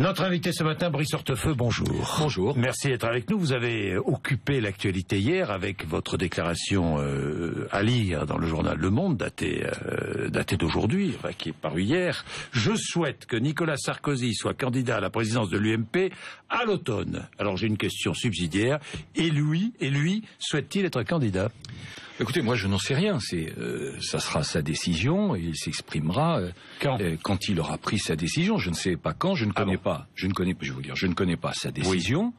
Notre invité ce matin, Brice Hortefeux, bonjour. Bonjour. Merci d'être avec nous. Vous avez occupé l'actualité hier avec votre déclaration à lire dans le journal Le Monde, datée d'aujourd'hui, qui est parue hier. Je souhaite que Nicolas Sarkozy soit candidat à la présidence de l'UMP à l'automne. Alors j'ai une question subsidiaire. Et lui, souhaite-t-il être candidat ? Écoutez, moi je n'en sais rien. Ça sera sa décision et il s'exprimera quand il aura pris sa décision. Je ne sais pas quand. Je ne connais pas sa décision.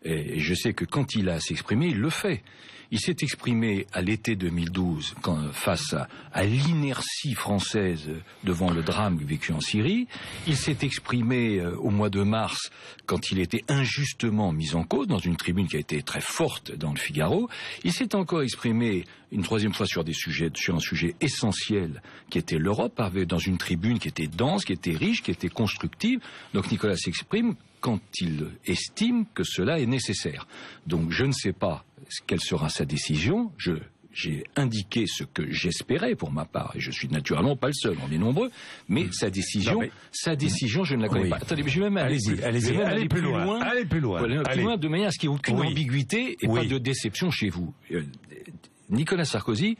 Oui. Et je sais que quand il a à s'exprimer, il le fait. Il s'est exprimé à l'été 2012 face à l'inertie française devant le drame vécu en Syrie. Il s'est exprimé au mois de mars quand il était injustement mis en cause dans une tribune qui a été très forte dans le Figaro. Il s'est encore exprimé une troisième fois sur un sujet essentiel qui était l'Europe, dans une tribune qui était dense, qui était riche, qui était constructive. Donc Nicolas s'exprime quand il estime que cela est nécessaire. Donc je ne sais pas quelle sera sa décision. J'ai indiqué ce que j'espérais pour ma part, et je suis naturellement pas le seul, on est nombreux, mais sa décision, je ne la connais pas. Attendez, mais je vais même aller plus loin. Allez plus loin. De manière à ce qu'il n'y ait aucune ambiguïté et pas de déception chez vous. Nicolas Sarkozy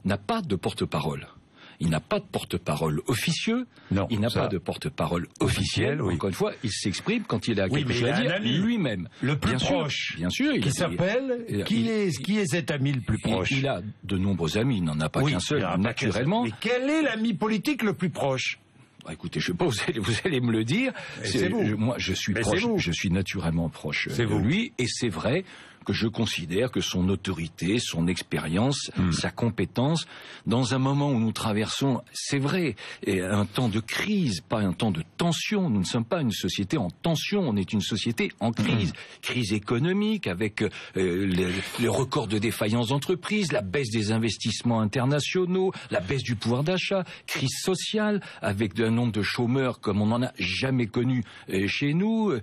n'a pas de porte-parole. Il n'a pas de porte-parole officieux, il n'a pas de porte-parole officiel. Encore une fois, il s'exprime quand il a quelque chose à dire lui-même. Le plus proche, bien sûr, qui s'appelle. Qui est cet ami le plus proche? Il a de nombreux amis, il n'en a pas qu'un seul, naturellement. Mais quel est l'ami politique le plus proche? Écoutez, je sais pas, vous allez me le dire. C'est vous. Moi, je suis proche. Je suis naturellement proche de lui, et c'est vrai que je considère que son autorité, son expérience, sa compétence, dans un moment où nous traversons, c'est vrai, un temps de crise, pas un temps de tension. Nous ne sommes pas une société en tension, on est une société en crise. Crise économique, avec les records de défaillance d'entreprises, la baisse des investissements internationaux, la baisse du pouvoir d'achat, crise sociale, avec un nombre de chômeurs comme on n'en a jamais connu chez nous,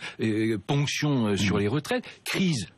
ponction sur les retraites, crise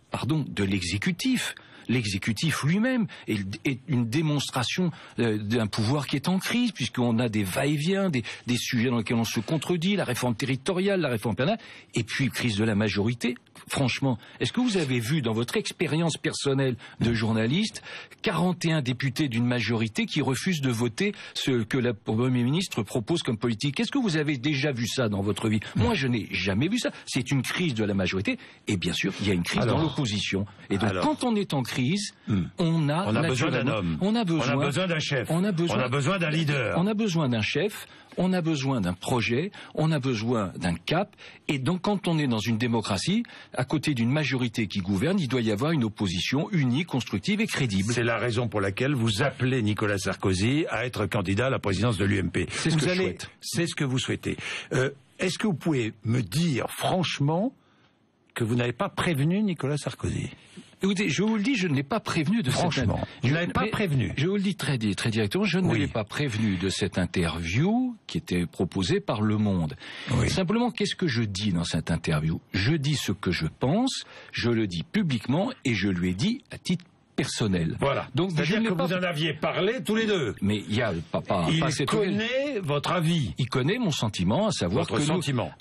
de l'exécutif. L'exécutif lui-même est une démonstration d'un pouvoir qui est en crise, puisqu'on a des va-et-vient, des sujets dans lesquels on se contredit, la réforme territoriale, la réforme pénale, et puis crise de la majorité. Franchement, est-ce que vous avez vu dans votre expérience personnelle de journaliste 41 députés d'une majorité qui refusent de voter ce que le Premier ministre propose comme politique? Est-ce que vous avez déjà vu ça dans votre vie? Moi, je n'ai jamais vu ça. C'est une crise de la majorité, et bien sûr, il y a une crise dans l'opposition. Et donc, quand on est en crise, on a besoin d'un homme. On a besoin d'un chef. On a besoin d'un leader. On a besoin d'un chef. On a besoin d'un projet, on a besoin d'un cap, et donc quand on est dans une démocratie, à côté d'une majorité qui gouverne, il doit y avoir une opposition unie, constructive et crédible. C'est la raison pour laquelle vous appelez Nicolas Sarkozy à être candidat à la présidence de l'UMP. C'est ce que je souhaite. C'est ce que vous souhaitez. Est-ce que vous pouvez me dire franchement que vous n'avez pas prévenu Nicolas Sarkozy? Écoutez, je vous le dis, je ne l'ai pas prévenu de Franchement, je ne l'avais pas prévenu. Je vous le dis très directement, je ne l'ai pas prévenu de cette interview qui était proposée par Le Monde. Simplement, qu'est-ce que je dis dans cette interview? Je dis ce que je pense, je le dis publiquement et je lui ai dit à titre personnel. Voilà. Donc, c'est-à-dire que vous en aviez parlé tous les deux. Mais il y a il connaît votre avis. Il connaît mon sentiment, à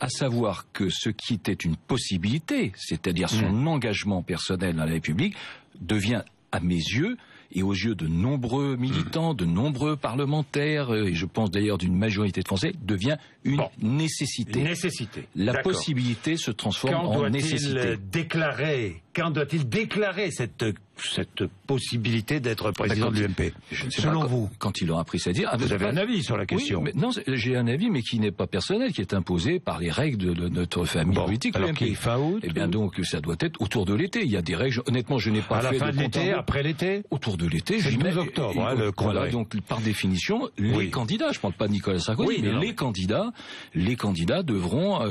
savoir que ce qui était une possibilité, c'est-à-dire son engagement personnel dans la République, devient à mes yeux et aux yeux de nombreux militants, de nombreux parlementaires, et je pense d'ailleurs d'une majorité de Français, devient une nécessité. Une nécessité. La possibilité se transforme en nécessité. Quand doit-il déclarer cette possibilité d'être président de l'UMP? Selon vous, quand il aura pris sa dire, vous avez un avis sur la question? Oui, non, j'ai un avis, mais qui n'est pas personnel, qui est imposé par les règles de notre famille politique. Alors qui est fin août? Eh bien donc, ça doit être autour de l'été. Il y a des règles. Honnêtement, je n'ai pas fait à la fin de l'été, après l'été? Autour de l'été. C'est le 12 octobre, le congrès. Voilà, donc par définition, les candidats, je ne parle pas de Nicolas Sarkozy, mais les candidats devront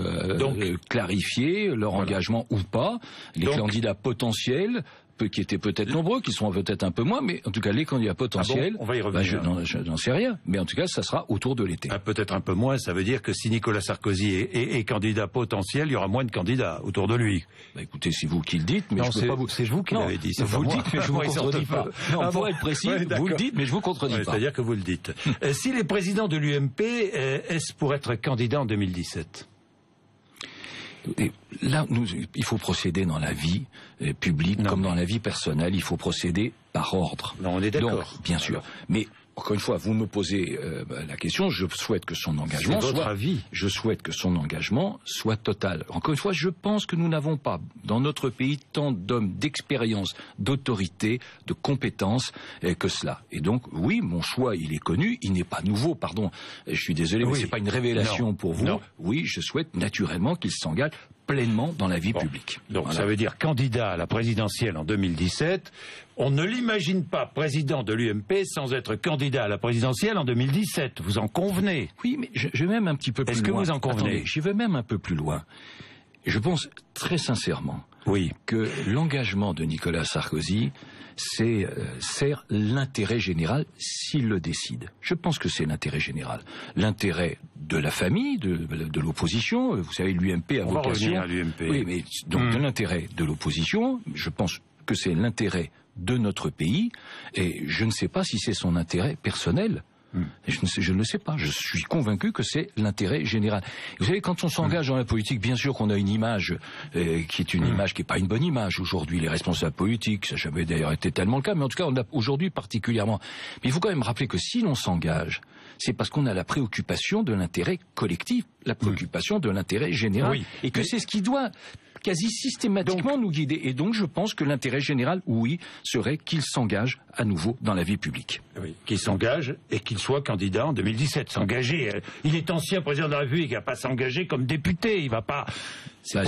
clarifier leur engagement ou pas. Les candidats potentiels, qui étaient peut-être nombreux, qui sont peut-être un peu moins, mais en tout cas les candidats potentiels, on va y revenir. Je n'en sais rien, mais en tout cas ça sera autour de l'été. Peut-être un peu moins, ça veut dire que si Nicolas Sarkozy est candidat potentiel, il y aura moins de candidats autour de lui. Écoutez, c'est vous qui le dites, mais je peux pas vous... C'est vous qui l'avez dit, c'est vous le dites, mais je vous contredis pas. Non, pour être précis, vous le dites, mais je vous contredis pas. C'est-à-dire que vous le dites. S'il est président de l'UMP, est-ce pour être candidat en 2017? Et là, il faut procéder dans la vie publique comme dans la vie personnelle. Il faut procéder par ordre. Non, on est d'accord. Donc, bien sûr. Mais encore une fois, vous me posez la question. Je souhaite que son engagement Je souhaite que son engagement soit total. Encore une fois, je pense que nous n'avons pas dans notre pays tant d'hommes d'expérience, d'autorité, de compétences que cela. Et donc, oui, mon choix, il est connu. Il n'est pas nouveau. Pardon. Je suis désolé, mais c'est pas une révélation pour vous. Non. Oui, je souhaite naturellement qu'il s'engage pleinement dans la vie publique. Donc ça veut dire candidat à la présidentielle en 2017. On ne l'imagine pas président de l'UMP sans être candidat à la présidentielle en 2017. Vous en convenez? Oui, mais je vais même un petit peu plus loin. Est-ce que vous en convenez? Je vais même un peu plus loin. Je pense très sincèrement que l'engagement de Nicolas Sarkozy sert l'intérêt général s'il le décide. Je pense que c'est l'intérêt général. L'intérêt de la famille, de l'opposition. Vous savez, l'UMP a vocation... à l'UMP. Oui, mais donc de l'intérêt de l'opposition, je pense que c'est l'intérêt de notre pays, et je ne sais pas si c'est son intérêt personnel. Je ne le sais pas. Je suis convaincu que c'est l'intérêt général. Vous savez, quand on s'engage dans la politique, bien sûr qu'on a une image qui est une image qui n'est pas une bonne image aujourd'hui. Les responsables politiques, ça n'a jamais d'ailleurs été tellement le cas, mais en tout cas, on a aujourd'hui particulièrement. Mais il faut quand même rappeler que si l'on s'engage, c'est parce qu'on a la préoccupation de l'intérêt collectif, la préoccupation de l'intérêt général, et que c'est ce qui doit quasi systématiquement nous guider. Et donc je pense que l'intérêt général, oui, serait qu'il s'engage à nouveau dans la vie publique. Oui, qu'il s'engage et qu'il soit candidat en 2017. S'engager. Il est ancien président de la République, il ne va pas s'engager comme député. Il va pas. C'est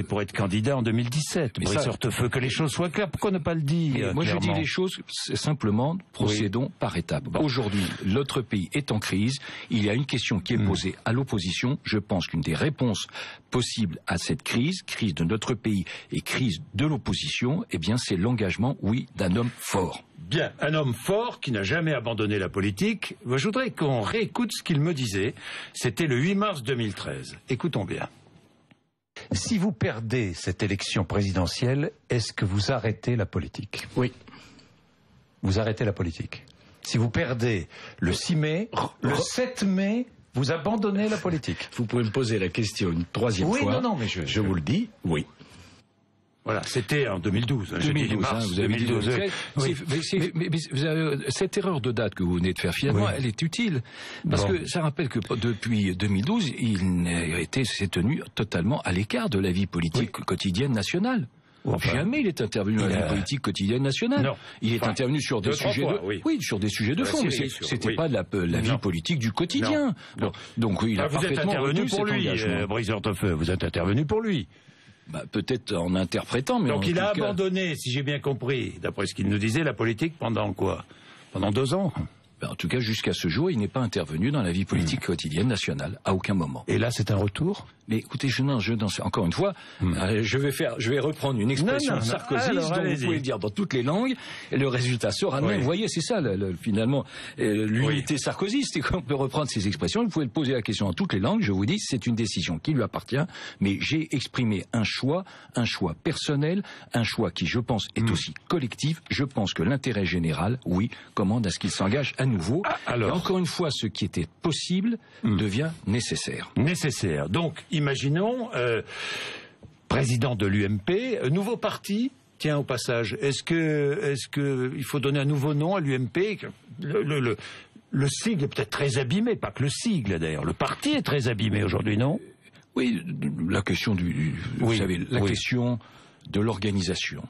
pour être candidat en 2017. Brice Hortefeux, que les choses soient claires. Pourquoi ne pas le dire? Moi, je dis les choses simplement. Procédons par étapes. Aujourd'hui, notre pays est en crise. Il y a une question qui est posée à l'opposition. Je pense qu'une des réponses possibles à cette crise de notre pays et crise de l'opposition, eh bien, c'est l'engagement, oui, d'un homme fort. Bien, un homme fort qui n'a jamais abandonné la politique. Je voudrais qu'on réécoute ce qu'il me disait. C'était le 8 mars 2013. Écoutons bien. Si vous perdez cette élection présidentielle, est-ce que vous arrêtez la politique? Oui. Vous arrêtez la politique. Si vous perdez le 6 mai, le 7 mai, vous abandonnez la politique. Vous pouvez me poser la question une troisième fois. Oui, non, mais je vous le dis, oui. Voilà, c'était en 2012. 2012, vous avez dit 2013. Mais cette erreur de date que vous venez de faire, finalement, elle est utile. Parce que ça rappelle que depuis 2012, s'est tenu totalement à l'écart de la vie politique quotidienne nationale. Jamais il est intervenu dans la vie politique quotidienne nationale. Non. Il est intervenu sur des sujets sur des sujets de fond. C'était pas la vie politique du quotidien. Donc il a parfaitement retenu cet engagement. Brice Hortefeux, vous êtes intervenu pour lui. Peut-être en interprétant, mais donc il a abandonné, si j'ai bien compris, d'après ce qu'il nous disait, la politique pendant quoi? Pendant 2 ans. En tout cas, jusqu'à ce jour, il n'est pas intervenu dans la vie politique quotidienne nationale, à aucun moment. Et là, c'est un retour? Mais écoutez, encore une fois, je vais reprendre une expression de Sarkozy, dont vous pouvez le dire dans toutes les langues, et le résultat sera le même. Vous voyez, c'est ça, finalement, l'unité sarkozyste, et qu'on peut reprendre ces expressions, vous pouvez poser la question dans toutes les langues, je vous dis, c'est une décision qui lui appartient, mais j'ai exprimé un choix personnel, un choix qui, je pense, est aussi collectif. Je pense que l'intérêt général, oui, commande à ce qu'il s'engage à nouveau. Et encore une fois, ce qui était possible devient nécessaire. Nécessaire. Donc, imaginons, président de l'UMP, nouveau parti. Tiens, au passage, est-ce que il faut donner un nouveau nom à l'UMP? Le sigle est peut-être très abîmé, pas que le sigle d'ailleurs. Le parti est très abîmé aujourd'hui, non? Oui, la question vous savez, la question de l'organisation,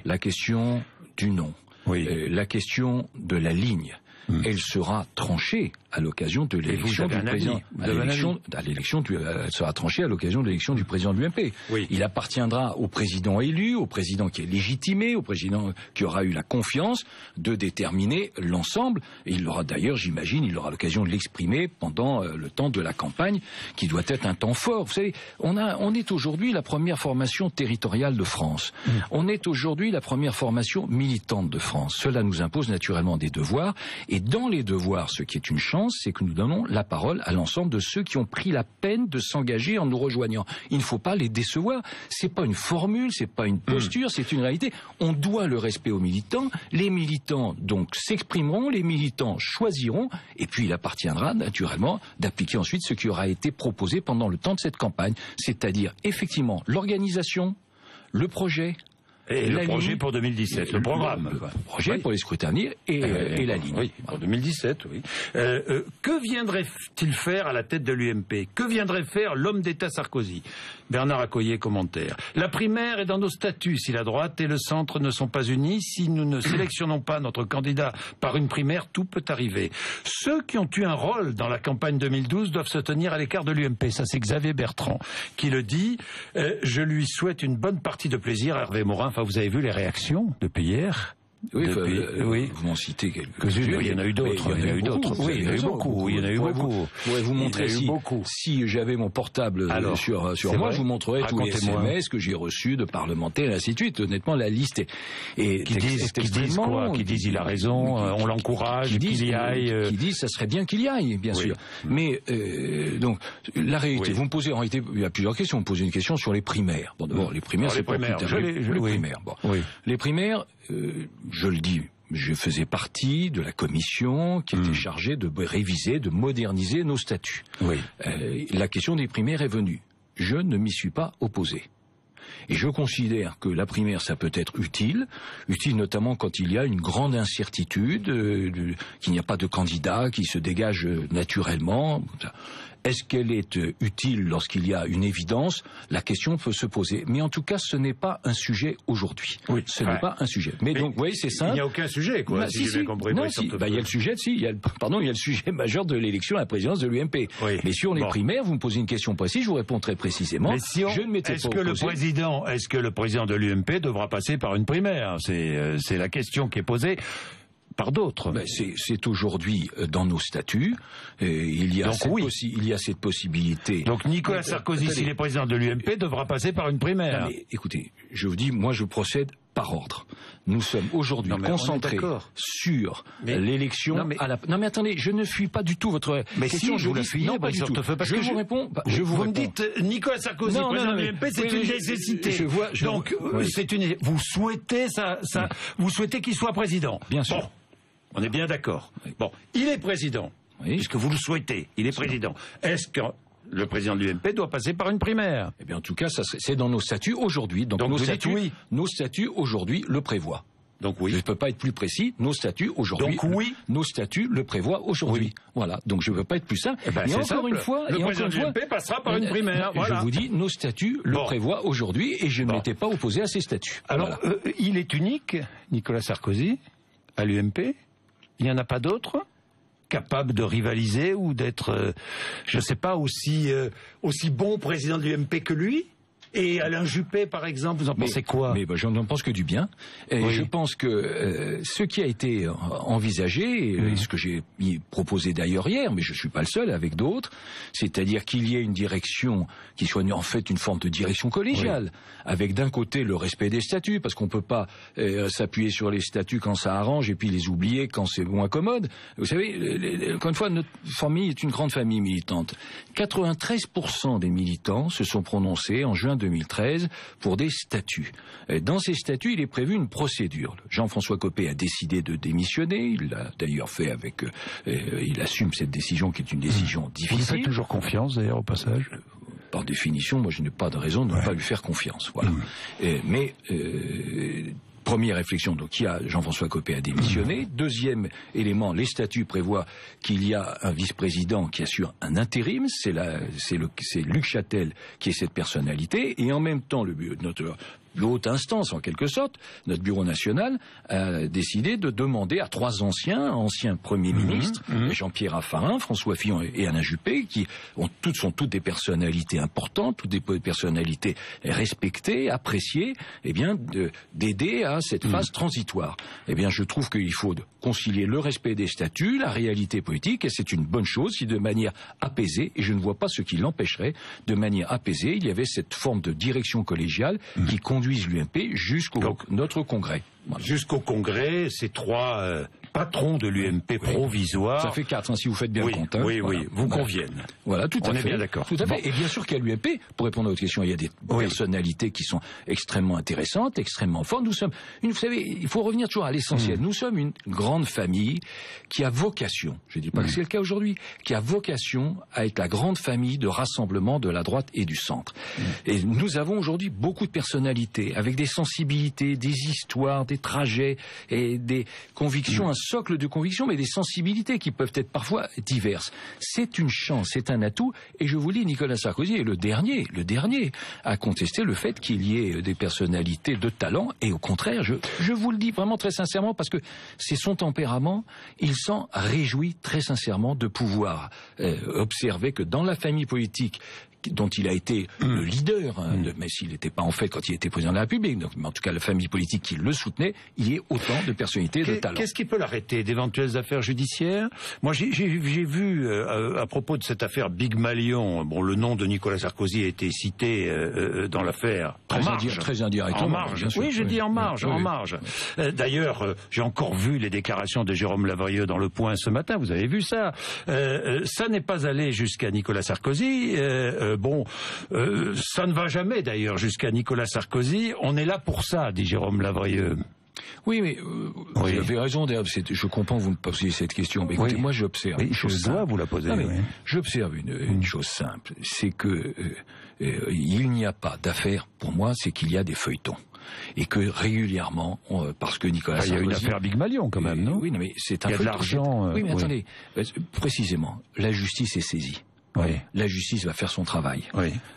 la question du nom, la question de la ligne. Elle sera tranchée à l'occasion de l'élection du président. Elle sera tranchée à l'occasion de l'élection du président de l'UMP. Il appartiendra au président élu, au président qui est légitimé, au président qui aura eu la confiance de déterminer l'ensemble. Et il aura d'ailleurs, j'imagine, il aura l'occasion de l'exprimer pendant le temps de la campagne, qui doit être un temps fort. Vous savez, on est aujourd'hui la première formation territoriale de France. On est aujourd'hui la première formation militante de France. Cela nous impose naturellement des devoirs. Et dans les devoirs, ce qui est une chance, c'est que nous donnons la parole à l'ensemble de ceux qui ont pris la peine de s'engager en nous rejoignant. Il ne faut pas les décevoir. C'est pas une formule, c'est pas une posture, c'est une réalité. On doit le respect aux militants. Les militants, donc, s'exprimeront, les militants choisiront, et puis il appartiendra, naturellement, d'appliquer ensuite ce qui aura été proposé pendant le temps de cette campagne. C'est-à-dire, effectivement, l'organisation, le projet, et le projet pour 2017, le programme. Le projet pour les scrutins et la ligne. Oui, pour 2017, oui. Que viendrait-il faire à la tête de l'UMP? Que viendrait faire l'homme d'État Sarkozy? Bernard Accoyer, commentaire. La primaire est dans nos statuts. Si la droite et le centre ne sont pas unis, si nous ne sélectionnons pas notre candidat par une primaire, tout peut arriver. Ceux qui ont eu un rôle dans la campagne 2012 doivent se tenir à l'écart de l'UMP. Ça, c'est Xavier Bertrand qui le dit. Je lui souhaite une bonne partie de plaisir, Hervé Morin. Enfin, vous avez vu les réactions depuis hier? Oui, oui, vous m'en citez quelques-unes. Il y en a eu d'autres. Il y en a eu d'autres. Oui, il y en a eu beaucoup. Il y en a eu beaucoup. Je pourrais vous montrer si j'avais mon portable sur moi, je vous montrerais tous les SMS que j'ai reçus de parlementaires et ainsi de suite. Honnêtement, la liste est qui disent quoi? Qui disent il a raison, on l'encourage, qu'il y aille. Qui disent ça serait bien qu'il y aille, bien sûr. Mais donc la réalité, vous me posez en réalité, il y a plusieurs questions. Vous me posez une question sur les primaires. Bon, d'abord les primaires, c'est pas plus tard. Les primaires. Bon, les primaires. Je le dis, je faisais partie de la commission qui était chargée de réviser, de moderniser nos statuts. Oui. La question des primaires est venue. Je ne m'y suis pas opposé. Et je considère que la primaire, ça peut être utile notamment quand il y a une grande incertitude, qu'il n'y a pas de candidat qui se dégage naturellement. Est-ce qu'elle est utile lorsqu'il y a une évidence? La question peut se poser. Mais en tout cas, ce n'est pas un sujet aujourd'hui. Oui, ce n'est pas un sujet. Mais donc, vous voyez, c'est simple. Il n'y a aucun sujet, quoi. Bah, si j'ai bien compris. Non, il y a le sujet, il y a le sujet majeur de l'élection à la présidence de l'UMP. Oui. Mais sur les primaires, vous me posez une question précise, je vous réponds très précisément. Mais si je ne m'étais pas opposé. Est-ce que le président de l'UMP devra passer par une primaire? C'est la question qui est posée. Par d'autres. Ben c'est aujourd'hui dans nos statuts. Il y a cette possibilité. Donc Nicolas Sarkozy, s'il est président de l'UMP, devra passer par une primaire. Non, mais, écoutez, je vous dis, moi je procède par ordre. Nous sommes aujourd'hui concentrés sur l'élection à la... Non mais attendez, je ne fuis pas du tout votre question. Si je vous la fuis, non, pas du tout. Parce que je vous réponds. Vous me dites Nicolas Sarkozy, président de l'UMP, c'est une nécessité. Donc c'est une... Vous souhaitez vous souhaitez qu'il soit président. Bien sûr. Bon. On est bien d'accord. Bon, il est président, puisque vous le souhaitez, il est président. Est-ce que le président de l'UMP doit passer par une primaire? Eh bien, en tout cas, c'est dans nos statuts aujourd'hui. Donc nos statuts aujourd'hui le prévoient. Donc oui. Je ne peux pas être plus précis. Nos statuts aujourd'hui. Donc oui. Nos statuts le prévoient aujourd'hui. Oui. Voilà. Donc je ne veux pas être plus simple. Et encore une fois, le président de l'UMP passera par une primaire. Voilà. Je vous dis, nos statuts le prévoient aujourd'hui, et je ne m'étais pas opposé à ces statuts. Alors, il est unique, Nicolas Sarkozy, à l'UMP. Il n'y en a pas d'autres capables de rivaliser ou d'être, je ne sais pas, aussi bon président de l'UMP que lui? Et Alain Juppé, par exemple, vous en pensez quoi? Mais je n'en pense que du bien. Et je pense que ce qui a été envisagé, et ce que j'ai proposé d'ailleurs hier, mais je ne suis pas le seul, avec d'autres, c'est-à-dire qu'il y ait une direction qui soit en fait une forme de direction collégiale, avec d'un côté le respect des statuts, parce qu'on ne peut pas s'appuyer sur les statuts quand ça arrange et puis les oublier quand c'est moins commode. Vous savez, encore une fois, notre famille est une grande famille militante. 93% des militants se sont prononcés en juin 2013 pour des statuts. Dans ces statuts, il est prévu une procédure. Jean-François Copé a décidé de démissionner. Il l'a d'ailleurs fait avec... il assume cette décision qui est une décision difficile. Vous faites toujours confiance d'ailleurs au passage? Par définition, moi je n'ai pas de raison de ne pas lui faire confiance. Voilà. Première réflexion, donc il y a Jean-François Copé a démissionné. Deuxième élément, les statuts prévoient qu'il y a un vice-président qui assure un intérim, c'est Luc Châtel qui est cette personnalité, et en même temps notre haute instance, en quelque sorte, notre bureau national, a décidé de demander à trois anciens premiers ministres, Jean-Pierre Raffarin, François Fillon et Alain Juppé, qui sont toutes des personnalités importantes, toutes des personnalités respectées, appréciées, d'aider à cette phase transitoire. Je trouve qu'il faut concilier le respect des statuts, la réalité politique, et c'est une bonne chose si de manière apaisée, et je ne vois pas ce qui l'empêcherait, de manière apaisée, il y avait cette forme de direction collégiale qui conduise l'UMP jusqu'au notre congrès. Voilà. Jusqu'au congrès, ces trois patron de l'UMP provisoire. Ça fait 4, hein, si vous faites bien le compte. Oui, voilà. vous conviennent. Voilà, tout à fait. On est bien d'accord. Tout à fait. Et bien sûr qu'à l'UMP, pour répondre à votre question, il y a des personnalités qui sont extrêmement intéressantes, extrêmement fortes. Nous sommes, vous savez, il faut revenir toujours à l'essentiel. Nous sommes une grande famille qui a vocation, je ne dis pas que c'est le cas aujourd'hui, qui a vocation à être la grande famille de rassemblement de la droite et du centre. Et nous avons aujourd'hui beaucoup de personnalités, avec des sensibilités, des histoires, des trajets et des convictions, un socle de convictions, mais des sensibilités qui peuvent être parfois diverses. C'est une chance, c'est un atout, et je vous le dis, Nicolas Sarkozy est le dernier à contester le fait qu'il y ait des personnalités de talent, et au contraire, je vous le dis vraiment très sincèrement, parce que c'est son tempérament, il s'en réjouit très sincèrement de pouvoir observer que dans la famille politique dont il a été le leader, mais s'il n'était pas en fait quand il était président de la République, donc, mais en tout cas la famille politique qui le soutenait, il y ait autant de personnalités de talent. Qu'est-ce qui peut l'arrêter? D'éventuelles affaires judiciaires? Moi j'ai vu à propos de cette affaire Big Malion, bon, le nom de Nicolas Sarkozy a été cité dans l'affaire très indirectement. En marge. Oui, je dis en marge, en marge. D'ailleurs, j'ai encore vu les déclarations de Jérôme Lavrieux dans Le Point ce matin, vous avez vu ça. Ça n'est pas allé jusqu'à Nicolas Sarkozy. Ça ne va jamais d'ailleurs jusqu'à Nicolas Sarkozy. On est là pour ça, dit Jérôme Lavrieux. Oui, mais vous avez raison. Je comprends que vous me posiez cette question. Mais écoutez, moi j'observe. Je dois vous la poser. J'observe une chose simple, c'est que il n'y a pas d'affaire. Pour moi, c'est qu'il y a des feuilletons. Et que régulièrement, parce que Nicolas Sarkozy... Il y a une affaire Big Malion quand même, non? Oui, mais c'est un feuilleton. Il y a de l'argent... Oui, mais attendez, précisément, la justice est saisie. La justice va faire son travail.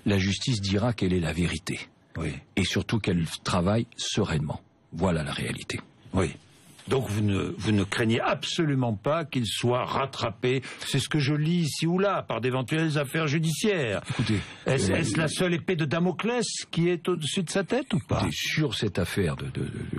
La justice dira quelle est la vérité. Et surtout qu'elle travaille sereinement. Voilà la réalité. Donc vous ne craignez absolument pas qu'il soit rattrapé, c'est ce que je lis ici ou là, par d'éventuelles affaires judiciaires. Écoutez, est-ce la seule épée de Damoclès qui est au-dessus de sa tête ou pas? Sur cette affaire,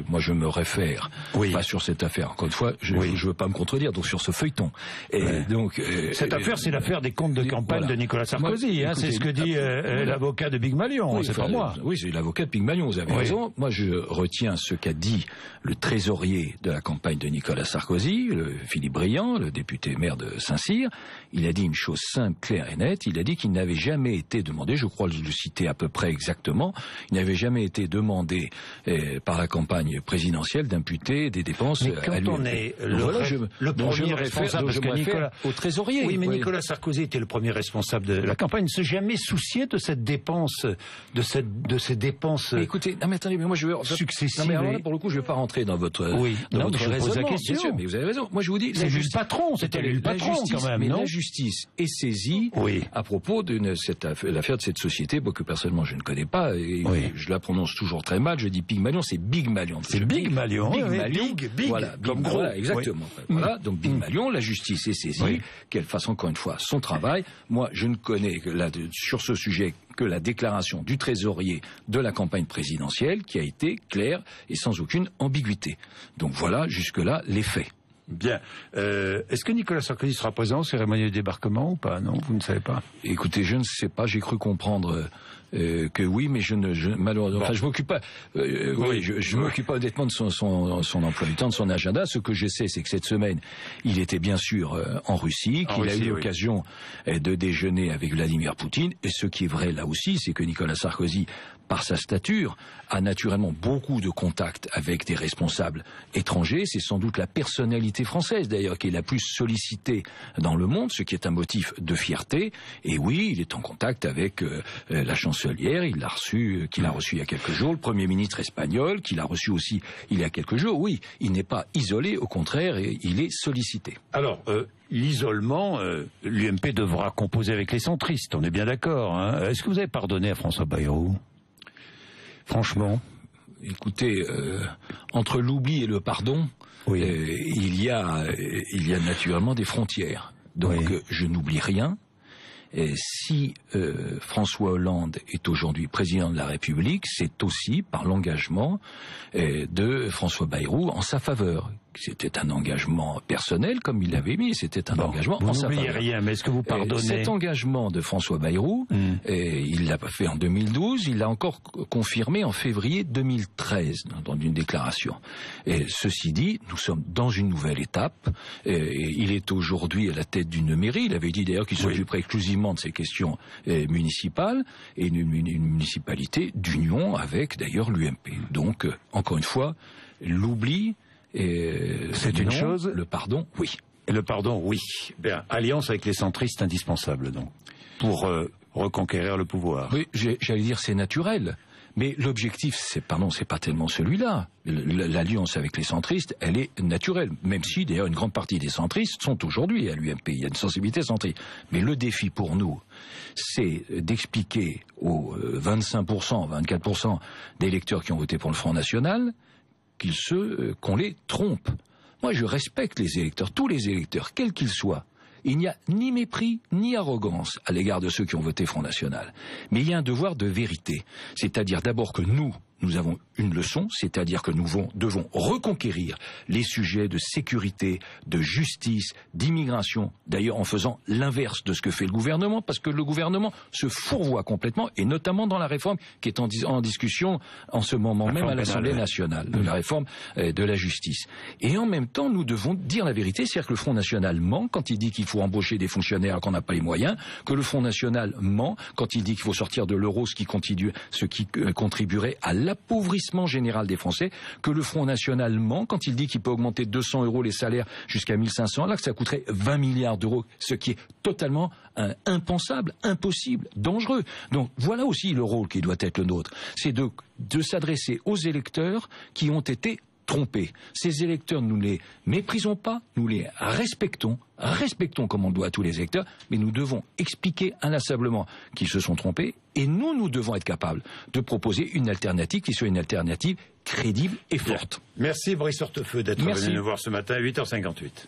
moi je me réfère, pas sur cette affaire, encore une fois, je ne veux pas me contredire, donc sur ce feuilleton. Et donc, cette affaire, c'est l'affaire des comptes de campagne de Nicolas Sarkozy, c'est ce que dit l'avocat de Big Malion, c'est pas moi. Oui, c'est l'avocat de Big Malion, vous avez raison. Moi je retiens ce qu'a dit le trésorier de la campagne de Nicolas Sarkozy, Philippe Briand, le député maire de Saint-Cyr. Il a dit une chose simple, claire et nette. Il a dit qu'il n'avait jamais été demandé, je crois le citer à peu près exactement, il n'avait jamais été demandé par la campagne présidentielle d'imputer des dépenses à lui. Quand on est le premier responsable, parce que Nicolas... au trésorier. Oui, mais Nicolas Sarkozy était le premier responsable de la campagne. Il ne s'est jamais soucié de cette dépense, de ces dépenses. Mais écoutez, non mais attendez, mais moi je veux successives. Non mais alors là, pour le coup, je ne vais pas rentrer dans votre raisonnement. La question. Bien sûr, mais vous avez raison. Moi, je vous dis, c'est juste le patron. C'était le patron quand même, non? La justice est saisie à propos de l'affaire de cette société, que personnellement je ne connais pas. Et je la prononce toujours très mal. Je dis Big Malion, c'est Big Malion. C'est Big Malion. Big Malion. Voilà, comme gros. Voilà, exactement. Voilà, donc Big Malion, la justice est saisie, qu'elle fasse encore une fois son travail. Moi, je ne connais que sur ce sujet que la déclaration du trésorier de la campagne présidentielle qui a été claire et sans aucune ambiguïté. Donc voilà, jusque-là, les faits. Bien. Est-ce que Nicolas Sarkozy sera présent aux cérémonies de débarquement ou pas? Non, vous ne savez pas. Écoutez, je ne sais pas. J'ai cru comprendre que oui, mais malheureusement, je m'occupe pas. Je m'occupe pas honnêtement de son emploi du temps, de son agenda. Ce que je sais, c'est que cette semaine, il était bien sûr en Russie, qu'il a eu l'occasion de déjeuner avec Vladimir Poutine. Et ce qui est vrai là aussi, c'est que Nicolas Sarkozy, par sa stature, a naturellement beaucoup de contacts avec des responsables étrangers. C'est sans doute la personnalité française, d'ailleurs, qui est la plus sollicitée dans le monde, ce qui est un motif de fierté. Et oui, il est en contact avec la chancelière, qu'il a reçu il y a quelques jours, le Premier ministre espagnol, qu'il a reçu aussi il y a quelques jours. Oui, il n'est pas isolé, au contraire, il est sollicité. Alors, l'isolement, l'UMP devra composer avec les centristes, on est bien d'accord. Hein. Est-ce que vous avez pardonné à François Bayrou ? Franchement, écoutez, entre l'oubli et le pardon, il y a naturellement des frontières. Donc je n'oublie rien, si François Hollande est aujourd'hui président de la République, c'est aussi par l'engagement de François Bayrou en sa faveur. C'était un engagement personnel, comme il l'avait mis, c'était un engagement en sa faveur. Vous n'oubliez rien, mais est-ce que vous pardonnez? Cet engagement de François Bayrou, il l'a fait en 2012, il l'a encore confirmé en février 2013, dans une déclaration. Et ceci dit, nous sommes dans une nouvelle étape, il est aujourd'hui à la tête d'une mairie, il avait dit d'ailleurs qu'il s'occuperait exclusivement de ces questions municipales, et une municipalité d'union avec d'ailleurs l'UMP. Donc, encore une fois, l'oubli... c'est une chose. Le pardon, oui. Et le pardon, oui. Bien, alliance avec les centristes indispensable, donc, pour reconquérir le pouvoir. Oui, j'allais dire c'est naturel. Mais l'objectif, c'est pas tellement celui-là. L'alliance avec les centristes, elle est naturelle. Même si, d'ailleurs, une grande partie des centristes sont aujourd'hui à l'UMP. Il y a une sensibilité centriste. Mais le défi pour nous, c'est d'expliquer aux 25%, 24% d'électeurs qui ont voté pour le Front National qu'on les trompe. Moi, je respecte les électeurs, tous les électeurs, quels qu'ils soient. Il n'y a ni mépris, ni arrogance à l'égard de ceux qui ont voté Front National. Mais il y a un devoir de vérité. C'est-à-dire d'abord que nous avons une leçon, c'est-à-dire que nous devons reconquérir les sujets de sécurité, de justice, d'immigration, d'ailleurs en faisant l'inverse de ce que fait le gouvernement, parce que le gouvernement se fourvoie complètement, et notamment dans la réforme qui est en discussion en ce moment même à l'Assemblée nationale, la réforme de la justice. Et en même temps, nous devons dire la vérité, c'est-à-dire que le Front National ment quand il dit qu'il faut embaucher des fonctionnaires qu'on n'a pas les moyens, que le Front National ment quand il dit qu'il faut sortir de l'euro, ce qui contribuerait à l'appauvrissement général des Français, que le Front National ment quand il dit qu'il peut augmenter de 200 € les salaires jusqu'à 1500, là que ça coûterait 20 milliards d'euros, ce qui est totalement impensable, impossible, dangereux. Donc voilà aussi le rôle qui doit être le nôtre, c'est de s'adresser aux électeurs qui ont été trompés. Ces électeurs, nous ne les méprisons pas, nous les respectons comme on doit à tous les électeurs, mais nous devons expliquer inlassablement qu'ils se sont trompés, et nous devons être capables de proposer une alternative qui soit une alternative crédible et forte. Merci Brice Hortefeux d'être venu nous voir ce matin à 8h58.